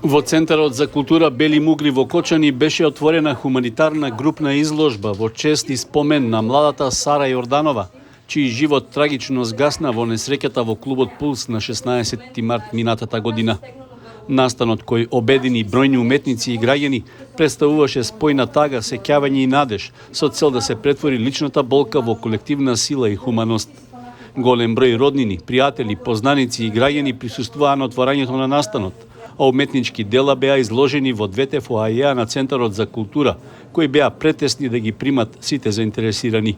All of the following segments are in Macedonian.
Во Центарот за култура Бели Мугли во Кочани беше отворена хуманитарна групна изложба во чест и спомен на младата Сара Јорданова, чиј живот трагично згасна во несреќата во клубот Пулс на 16 март минатата година. Настанот кој обедини бројни уметници и граѓани представуваше спојна тага, сеќавање и надеж со цел да се претвори личната болка во колективна сила и хуманост. Голем број роднини, пријатели, познаници и граѓани присуствуваа на отворањето на настанот, а уметнички дела беа изложени во двете фоајеа на Центарот за култура, кои беа претесни да ги примат сите заинтересирани.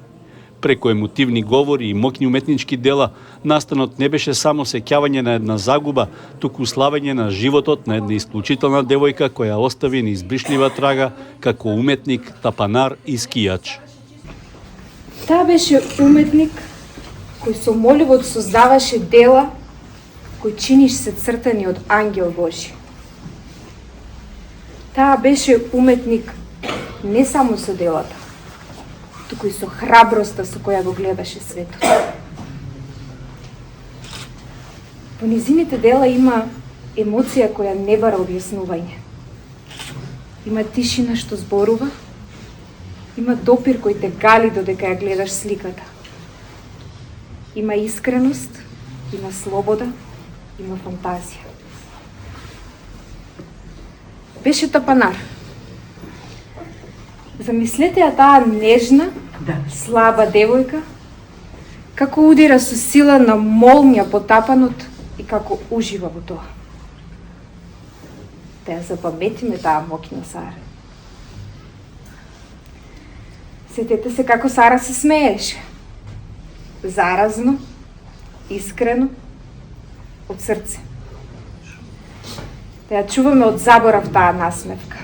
Преку емотивни говори и моќни уметнички дела, настанот не беше само сеќавање на една загуба, туку славење на животот на една исклучителна девојка која остави неизбришлива трага како уметник, тапанар и скијач. Таа беше уметник кој со моливот создаваше дела кој чиниш се цртани од ангел Божи. Таа беше уметник не само со делата, туку и со храброста со која го гледаше светот. Во низините дела има емоција која не бара објаснување. Има тишина што зборува, има допир кој те гали додека ја гледаш сликата. Има искреност, има слобода, има фантазија. Беше тапанар. Замислете ја таа нежна, слаба девојка, како удира со сила на молња по тапанот и како ужива во тоа. Да ја запаметиме таа моќна Сара. Сетете се како Сара се смееше. Заразно, искрено, од срце. Да ја чуваме од заборав таа насмевка.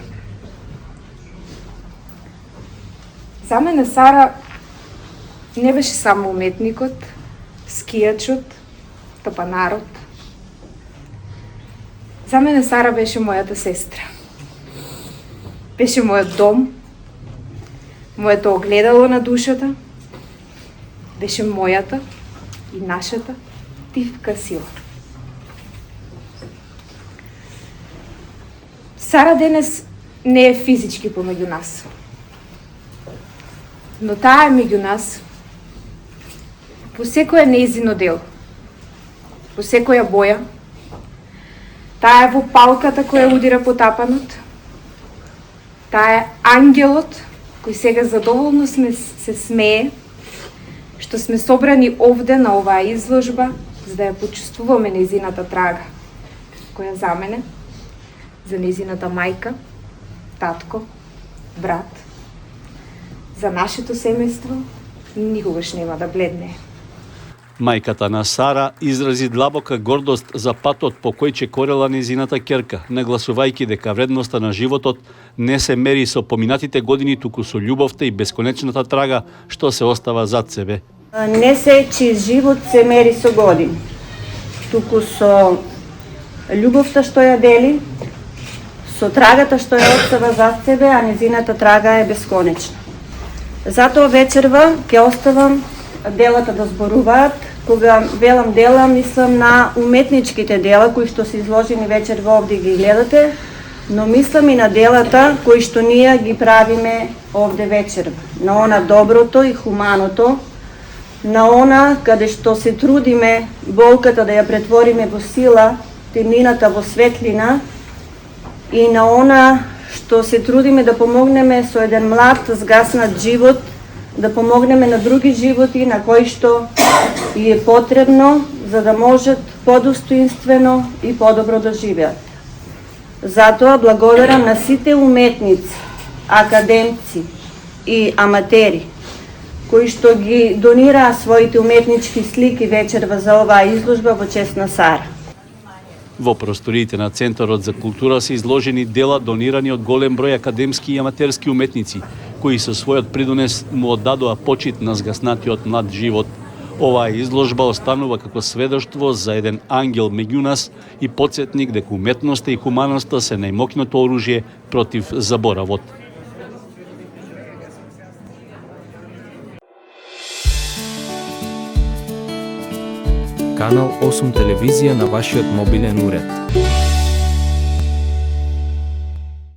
За мене Сара не беше само уметникот, скијачот, тапанарот. За мене Сара беше мојата сестра. Беше мојот дом, моето огледало на душата, беше мојата и нашата тивка сила. Сара денес не е физички помеѓу нас, но таа е меѓу нас по секоја нејзино дело, по секоја боја. Таа е во палката која удира по тапанот. Таа е ангелот кој сега задоволно се смее што сме собрани овде на оваа изложба за да ја почувствуваме нејзината трага, која за мене, за нејзината мајка, татко, брат, за нашето семејство никогаш нема да бледне. Мајката на Сара изрази длабока гордост за патот по кој чекорела нејзината ќерка, нагласувајќи дека вредноста на животот не се мери со поминатите години, туку со љубовта и бесконечната трага што се остава зад себе. Не се живот се мери со години, туку со љубовта што ја дели, со трагата што ја остава зад себе, а нејзината трага е бесконечна. Затоа вечерва ќе оставам делата да зборуваат. Кога велам дела, мислам на уметничките дела кои што се изложени вечерва овде ги гледате, но мислам и на делата кои што ние ги правиме овде вечерва. На она доброто и хуманото, на она каде што се трудиме болката да ја претвориме во сила, темнината во светлина, и на она што се трудиме да помогнеме со еден млад згаснат живот, да помогнеме на други животи на кои што и е потребно за да можат подостоинствено и подобро да живеат. Затоа благодарам на сите уметници, академци и аматери кои што ги донираа своите уметнички слики вечерва за оваа изложба во чест на Сара. Во просториите на Центарот за култура се изложени дела донирани од голем број академски и аматерски уметници, кои со својот придонес му оддадоа почит на згаснатиот млад живот. Оваа изложба останува како сведоштво за еден ангел меѓу нас и потсетник дека уметноста и хуманоста се најмоќното оружје против заборавот. Канал 8 телевизија на вашиот мобилен уред.